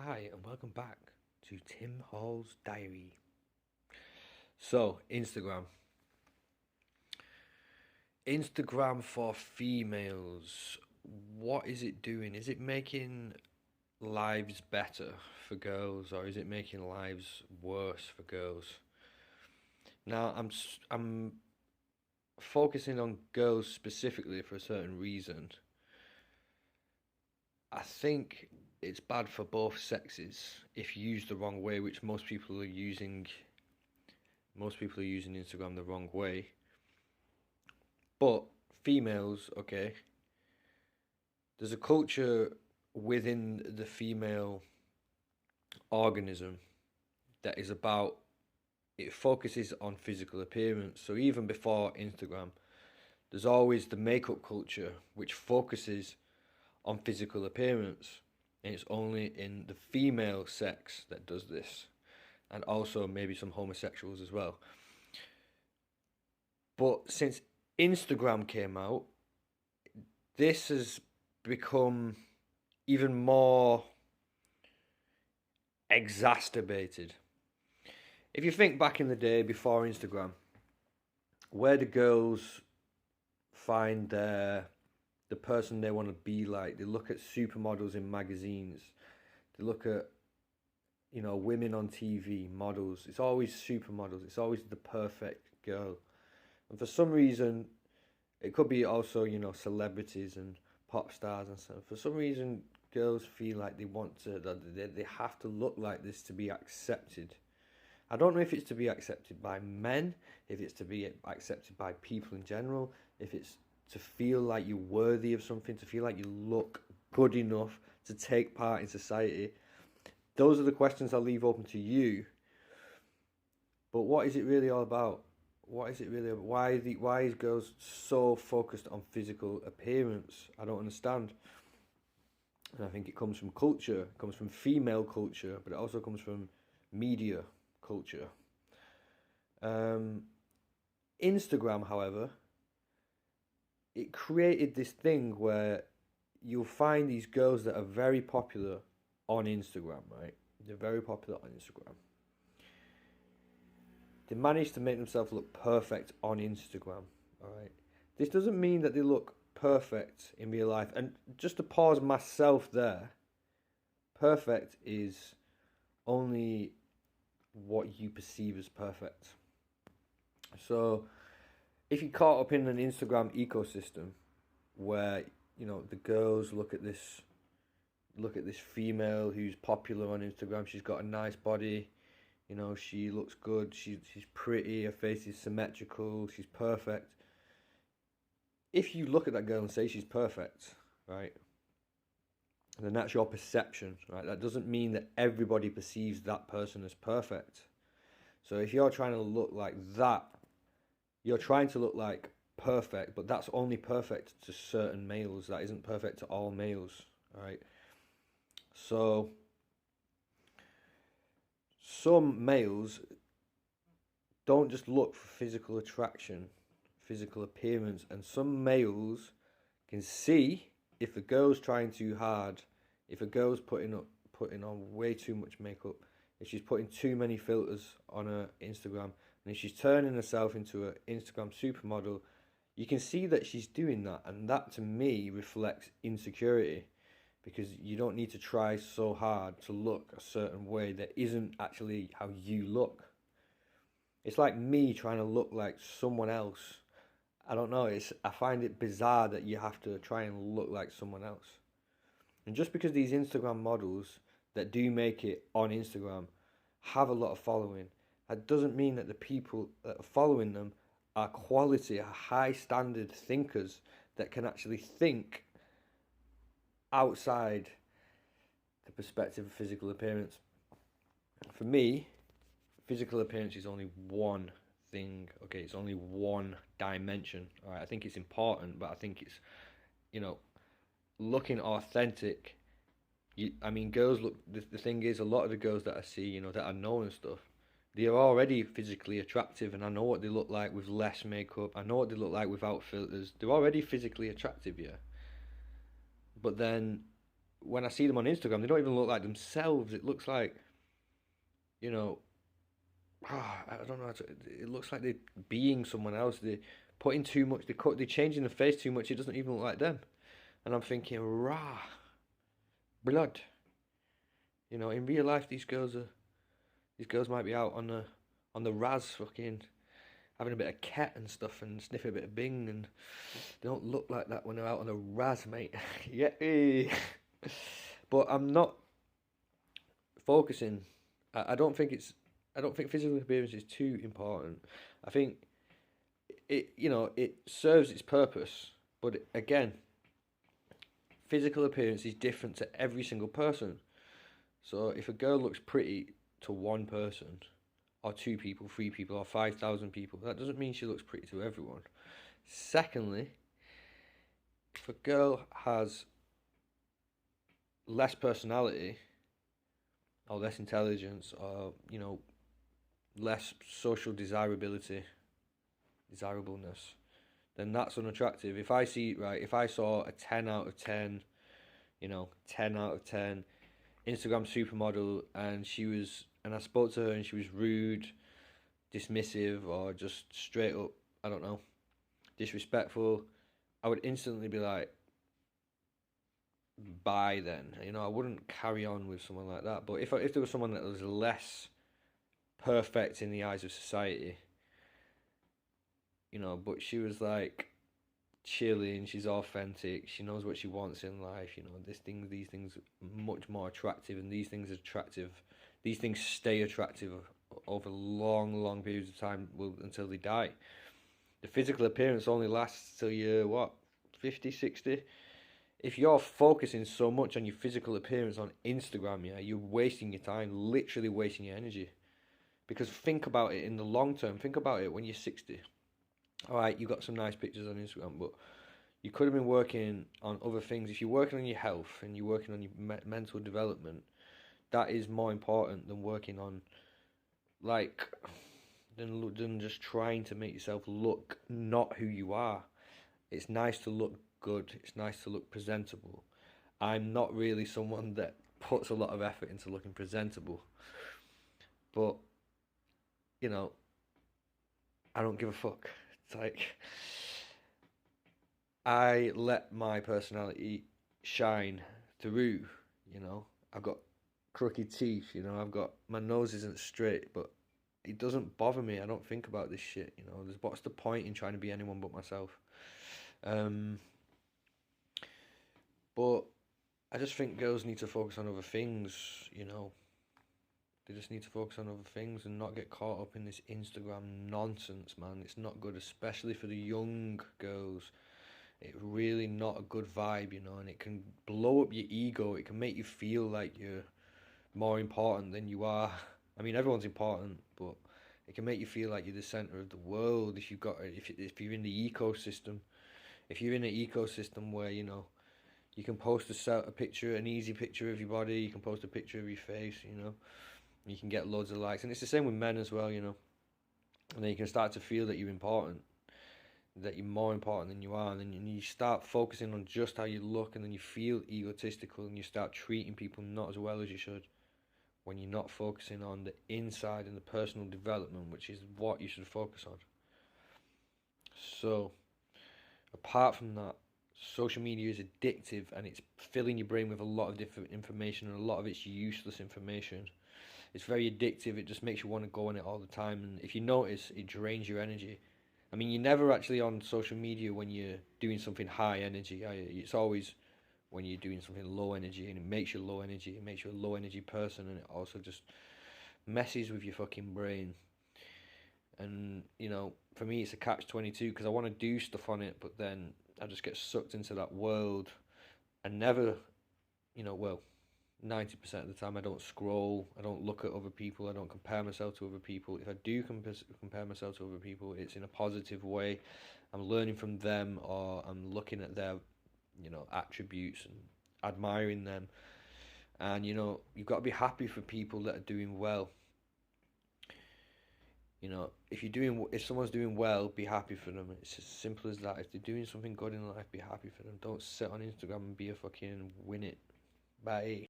Hi, and welcome back to Tim Hall's Diary. So, Instagram. Instagram for females. What is it doing? Is it making lives better for girls, or is it making lives worse for girls? Now, I'm focusing on girls specifically for a certain reason. I think it's bad for both sexes if used the wrong way, which most people are using. Most people are using Instagram the wrong way. But females, okay, there's a culture within the female organism that is about, it focuses on physical appearance. So even before Instagram, there's always the makeup culture which focuses on physical appearance. And it's only in the female sex that does this. And also maybe some homosexuals as well. But since Instagram came out, this has become even more exacerbated. If you think back in the day before Instagram, where do girls find the person they want to be like? They look at supermodels in magazines. They look at women on TV, models. It's always supermodels. It's always the perfect girl. And for some reason, it could be also celebrities and pop stars and stuff. For some reason, girls feel like they have to look like this to be accepted. I don't know if it's to be accepted by men, if it's to be accepted by people in general, if it's to feel like you're worthy of something, to feel like you look good enough to take part in society. Those are the questions I'll leave open to you. But what is it really all about? What is it really about? Why is girls so focused on physical appearance? I don't understand. And I think it comes from culture, it comes from female culture, but it also comes from media culture. Instagram, however, it created this thing where you'll find these girls that are very popular on Instagram, right? They're very popular on Instagram. They manage to make themselves look perfect on Instagram, all right? This doesn't mean that they look perfect in real life. And just to pause myself there, perfect is only what you perceive as perfect. So if you're caught up in an Instagram ecosystem where the girls look at this female who's popular on Instagram, she's got a nice body, she looks good, she's pretty, her face is symmetrical, she's perfect. If you look at that girl and say she's perfect, right, then that's your perception, right? That doesn't mean that everybody perceives that person as perfect. So if you're trying to look like that, you're trying to look like perfect, but that's only perfect to certain males. That isn't perfect to all males, right? So some males don't just look for physical attraction, physical appearance, and some males can see if a girl's trying too hard, if a girl's putting on way too much makeup, if she's putting too many filters on her Instagram, and if she's turning herself into an Instagram supermodel, you can see that she's doing that, and that to me reflects insecurity, because you don't need to try so hard to look a certain way that isn't actually how you look. It's like me trying to look like someone else. I don't know, I find it bizarre that you have to try and look like someone else. And just because these Instagram models that do make it on Instagram have a lot of following, that doesn't mean that the people that are following them are quality, are high standard thinkers that can actually think outside the perspective of physical appearance. For me, physical appearance is only one thing, okay? It's only one dimension, all right? I think it's important, but I think it's, looking authentic. Girls look, the thing is, a lot of the girls that I see, that I know and stuff, they are already physically attractive, and I know what they look like with less makeup. I know what they look like without filters. They're already physically attractive, yeah. But then when I see them on Instagram, they don't even look like themselves. It looks like, you know, I don't know. It looks like they're being someone else. They putting too much. They're changing the face too much. It doesn't even look like them. And I'm thinking, rah, blood. You know, in real life, these girls might be out on the Raz, fucking having a bit of cat and stuff and sniffing a bit of Bing, and they don't look like that when they're out on the Raz, mate. Yeah. But I'm not focusing. I don't think it's. I don't think physical appearance is too important. I think it serves its purpose, but again, physical appearance is different to every single person. So if a girl looks pretty to one person, or two people, three people, or 5,000 people, that doesn't mean she looks pretty to everyone. Secondly, if a girl has less personality, or less intelligence, or less social desirableness, then that's unattractive. If I saw a 10 out of 10, 10 out of 10 Instagram supermodel, and I spoke to her and she was rude, dismissive, or just straight up, I don't know, disrespectful, I would instantly be like, bye then. I wouldn't carry on with someone like that. But if there was someone that was less perfect in the eyes of society, but she was like chilling, she's authentic, she knows what she wants in life, these things are much more attractive, and these things stay attractive over long periods of time, until they die. The physical appearance only lasts till you're what, 50, 60? If you're focusing so much on your physical appearance on Instagram, yeah, you're wasting your time, literally wasting your energy. Because think about it in the long term, think about it when you're 60. Alright, you got some nice pictures on Instagram, but you could have been working on other things. If you're working on your health and you're working on your mental development, that is more important than working on, than just trying to make yourself look not who you are. It's nice to look good. It's nice to look presentable. I'm not really someone that puts a lot of effort into looking presentable. But, I don't give a fuck. It's like, I let my personality shine through, I've got crooked teeth, my nose isn't straight, but it doesn't bother me. I don't think about this shit, what's the point in trying to be anyone but myself? But I just think girls need to focus on other things, They just need to focus on other things and not get caught up in this Instagram nonsense, man. It's not good, especially for the young girls. It's really not a good vibe, and it can blow up your ego. It can make you feel like you're more important than you are. I mean, everyone's important, but it can make you feel like you're the center of the world if if you're in the ecosystem. If you're in an ecosystem where, you can post a picture, an easy picture of your body, you can post a picture of your face, you can get loads of likes. And it's the same with men as well, And then you can start to feel that you're important, that you're more important than you are. And then you start focusing on just how you look, and then you feel egotistical, and you start treating people not as well as you should, when you're not focusing on the inside and the personal development, which is what you should focus on. So, apart from that, social media is addictive, and it's filling your brain with a lot of different information, and a lot of it's useless information. It's very addictive. It just makes you want to go on it all the time, and if you notice, it drains your energy. I mean, you're never actually on social media when you're doing something high energy. It's always when you're doing something low energy, and it makes you low energy. It makes you a low energy person, and it also just messes with your fucking brain. And for me, it's a catch-22, because I want to do stuff on it, but then I just get sucked into that world, and never, 90% of the time I don't scroll, I don't look at other people, I don't compare myself to other people. If I do compare myself to other people, it's in a positive way. I'm learning from them, or I'm looking at their, attributes and admiring them. And, you've got to be happy for people that are doing well. If someone's doing well, be happy for them. It's as simple as that. If they're doing something good in life, be happy for them. Don't sit on Instagram and be a fucking win it Bye.